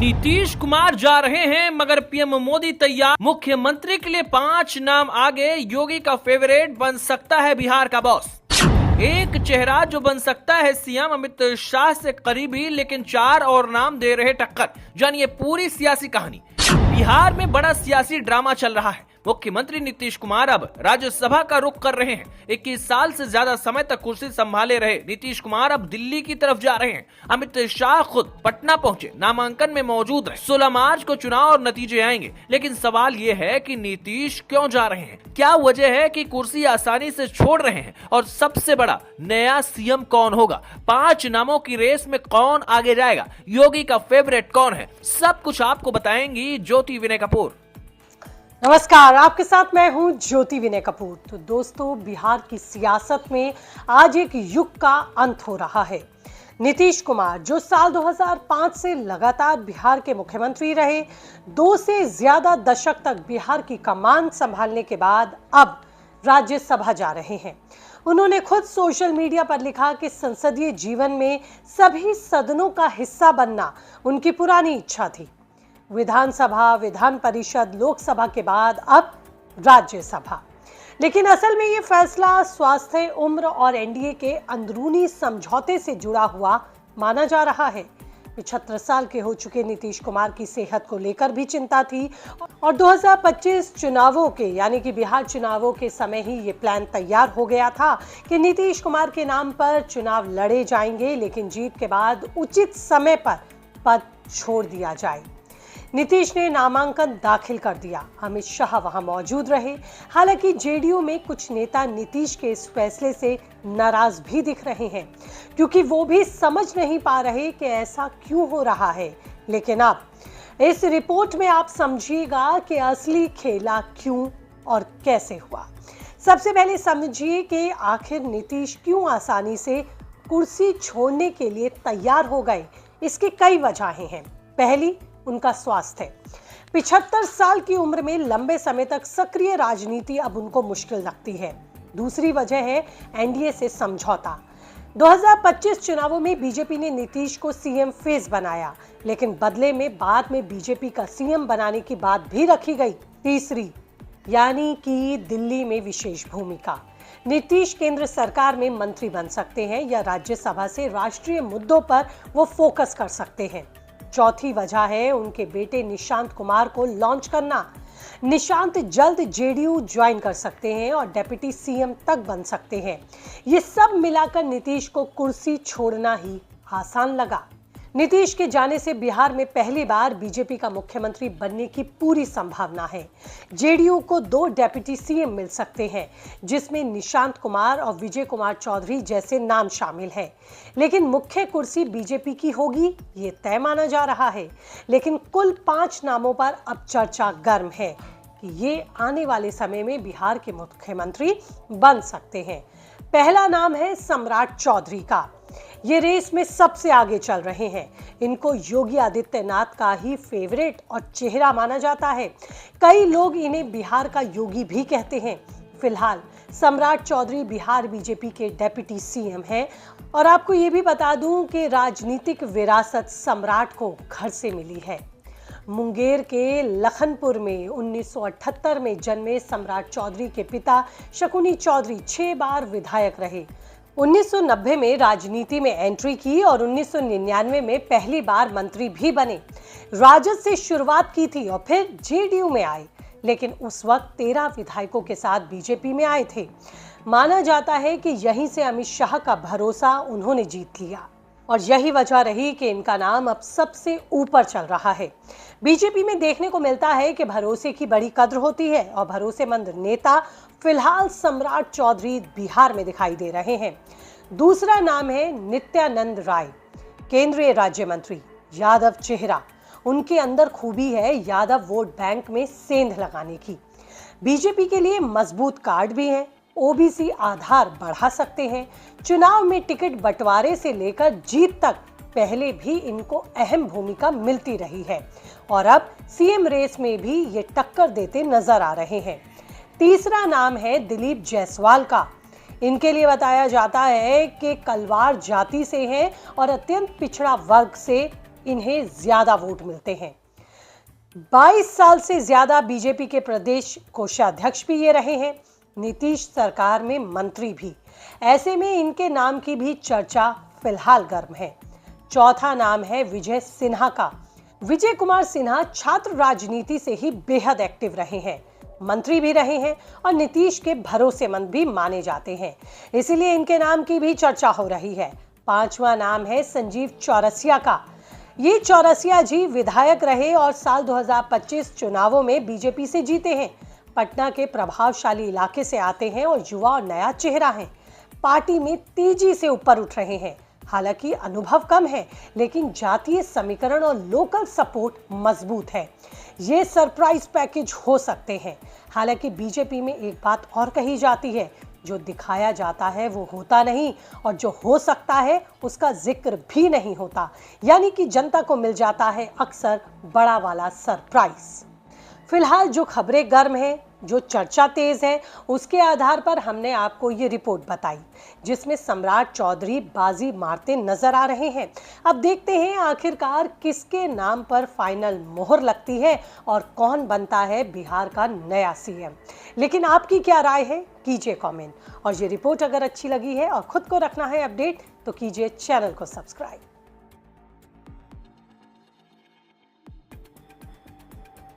नीतीश कुमार जा रहे हैं मगर पीएम मोदी तैयार। मुख्यमंत्री के लिए 5 नाम आगे, योगी का फेवरेट बन सकता है बिहार का बॉस। एक चेहरा जो बन सकता है सीएम अमित शाह से करीबी, लेकिन 4 और नाम दे रहे टक्कर। जानिए पूरी सियासी कहानी। बिहार में बड़ा सियासी ड्रामा चल रहा है। मुख्यमंत्री नीतीश कुमार अब राज्यसभा का रुख कर रहे हैं। 21 साल से ज्यादा समय तक कुर्सी संभाले रहे नीतीश कुमार अब दिल्ली की तरफ जा रहे हैं। अमित शाह खुद पटना पहुंचे, नामांकन में मौजूद रहे। 16 मार्च को चुनाव और नतीजे आएंगे, लेकिन सवाल ये है कि नीतीश क्यों जा रहे हैं? क्या वजह है कि कुर्सी आसानी से छोड़ रहे हैं? और सबसे बड़ा, नया सीएम कौन होगा? 5 नामों की रेस में कौन आगे जाएगा? योगी का फेवरेट कौन है? सब कुछ आपको बताएंगी ज्योति विनय कपूर। नमस्कार, आपके साथ मैं हूं ज्योति विनय कपूर। तो दोस्तों, बिहार की सियासत में आज एक युग का अंत हो रहा है। नीतीश कुमार जो साल 2005 से लगातार बिहार के मुख्यमंत्री रहे, 2 से ज्यादा दशक तक बिहार की कमान संभालने के बाद अब राज्यसभा जा रहे हैं। उन्होंने खुद सोशल मीडिया पर लिखा कि संसदीय जीवन में सभी सदनों का हिस्सा बनना उनकी पुरानी इच्छा थी। विधानसभा, विधान परिषद, लोकसभा के बाद अब राज्यसभा। लेकिन असल में ये फैसला स्वास्थ्य, उम्र और एनडीए के अंदरूनी समझौते से जुड़ा हुआ माना जा रहा है। 75 साल के हो चुके नीतीश कुमार की सेहत को लेकर भी चिंता थी और 2025 चुनावों के यानी कि बिहार चुनावों के समय ही ये प्लान तैयार हो गया था कि नीतीश कुमार के नाम पर चुनाव लड़े जाएंगे, लेकिन जीत के बाद उचित समय पर पद छोड़ दिया जाए। नीतीश ने नामांकन दाखिल कर दिया। अमित शाह वहां मौजूद रहे। हालांकि जेडीयू में कुछ नेता नीतीश के इस फैसले से नाराज भी दिख रहे हैं, क्योंकि वो भी समझ नहीं पा रहे कि ऐसा क्यों हो रहा है। लेकिन अब इस रिपोर्ट में आप समझिएगा कि असली खेला क्यों और कैसे हुआ। सबसे पहले समझिए कि आखिर नीतीश क्यों आसानी से कुर्सी छोड़ने के लिए तैयार हो गए। इसकी कई वजहें हैं। पहली, उनका स्वास्थ्य। 75 साल की उम्र में लंबे समय तक सक्रिय राजनीति अब उनको मुश्किल लगती है। दूसरी वजह है एनडीए से समझौता। 2025 चुनावों में बीजेपी ने नीतीश को सीएम फेस बनाया, लेकिन बदले में बाद में बीजेपी का सीएम बनाने की बात भी रखी गई। तीसरी, यानी कि दिल्ली में विशेष भूमिका। नीतीश केंद्र सरकार में मंत्री बन सकते हैं या राज्यसभा से राष्ट्रीय मुद्दों पर वो फोकस कर सकते हैं। चौथी वजह है उनके बेटे निशांत कुमार को लॉन्च करना। निशांत जल्द जेडीयू ज्वाइन कर सकते हैं और डिप्टी सीएम तक बन सकते हैं। ये सब मिलाकर नीतीश को कुर्सी छोड़ना ही आसान लगा। नीतीश के जाने से बिहार में पहली बार बीजेपी का मुख्यमंत्री बनने की पूरी संभावना है। जेडीयू को 2 डिप्टी सीएम मिल सकते हैं, जिसमें निशांत कुमार और विजय कुमार चौधरी जैसे नाम शामिल हैं। लेकिन मुख्य कुर्सी बीजेपी की होगी, ये तय माना जा रहा है। लेकिन कुल 5 नामों पर अब चर्चा गर्म है कि ये आने वाले समय में बिहार के मुख्यमंत्री बन सकते हैं। पहला नाम है सम्राट चौधरी का। ये रेस में सबसे आगे चल रहे हैं। इनको योगी आदित्यनाथ का ही फेवरेट और चेहरा माना जाता है। कई लोग इन्हें बिहार का योगी भी कहते हैं। फिलहाल सम्राट चौधरी बिहार बीजेपी के डिप्टी सीएम हैं और आपको ये भी बता दूं कि राजनीतिक विरासत सम्राट को घर से मिली है। मुंगेर के लखनपुर में 1978 में जन्मे सम्राट चौधरी के पिता शकुनी चौधरी 6 बार विधायक रहे। 1990 में राजनीति में एंट्री की और 1999 में पहली बार मंत्री भी बने। राजद से शुरुआत की थी और फिर जेडीयू में आए, लेकिन उस वक्त 13 विधायकों के साथ बीजेपी में आए थे। माना जाता है कि यहीं से अमित शाह का भरोसा उन्होंने जीत लिया और यही वजह रही कि इनका नाम अब सबसे ऊपर चल रहा है। बीजेपी में देखने को मिलता है कि भरोसे की बड़ी कद्र होती है और भरोसेमंद नेता फिलहाल सम्राट चौधरी बिहार में दिखाई दे रहे हैं। दूसरा नाम है नित्यानंद राय, केंद्रीय राज्य मंत्री, यादव चेहरा। उनके अंदर खूबी है यादव वोट बैंक में सेंध लगाने की। बीजेपी के लिए मजबूत कार्ड भी है। ओबीसी आधार बढ़ा सकते हैं। चुनाव में टिकट बंटवारे से लेकर जीत तक पहले भी इनको अहम भूमिका मिलती रही है और अब सीएम रेस में भी ये टक्कर देते नजर आ रहे हैं। तीसरा नाम है दिलीप जायसवाल का। इनके लिए बताया जाता है कि कलवार जाति से हैं और अत्यंत पिछड़ा वर्ग से इन्हें ज्यादा वोट मिलते हैं। 22 साल से ज्यादा बीजेपी के प्रदेश कोषाध्यक्ष भी ये रहे हैं, नीतीश सरकार में मंत्री भी। ऐसे में इनके नाम की भी चर्चा फिलहाल गर्म है। चौथा नाम है विजय सिन्हा का। विजय कुमार सिन्हा छात्र राजनीति से ही बेहद एक्टिव रहे हैं, मंत्री भी रहे हैं और नीतीश के भरोसेमंद भी माने जाते हैं, इसीलिए इनके नाम की भी चर्चा हो रही है। पांचवा नाम है संजीव चौरसिया का। ये चौरसिया जी विधायक रहे और साल 2025 चुनावों में बीजेपी से जीते हैं। पटना के प्रभावशाली इलाके से आते हैं और युवा और नया चेहरा हैं। पार्टी में तेजी से ऊपर उठ रहे हैं। हालांकि अनुभव कम है, लेकिन जातीय समीकरण और लोकल सपोर्ट मजबूत है। ये सरप्राइज पैकेज हो सकते हैं। हालांकि बीजेपी में एक बात और कही जाती है, जो दिखाया जाता है वो होता नहीं और जो हो सकता है उसका जिक्र भी नहीं होता। यानी कि जनता को मिल जाता है अक्सर बड़ा वाला सरप्राइज। फिलहाल जो खबरें गर्म हैं, जो चर्चा तेज है, उसके आधार पर हमने आपको ये रिपोर्ट बताई, जिसमें सम्राट चौधरी बाजी मारते नजर आ रहे हैं। अब देखते हैं आखिरकार किसके नाम पर फाइनल मोहर लगती है और कौन बनता है बिहार का नया सीएम। लेकिन आपकी क्या राय है, कीजिए कमेंट। और ये रिपोर्ट अगर अच्छी लगी है और खुद को रखना है अपडेट, तो कीजिए चैनल को सब्सक्राइब।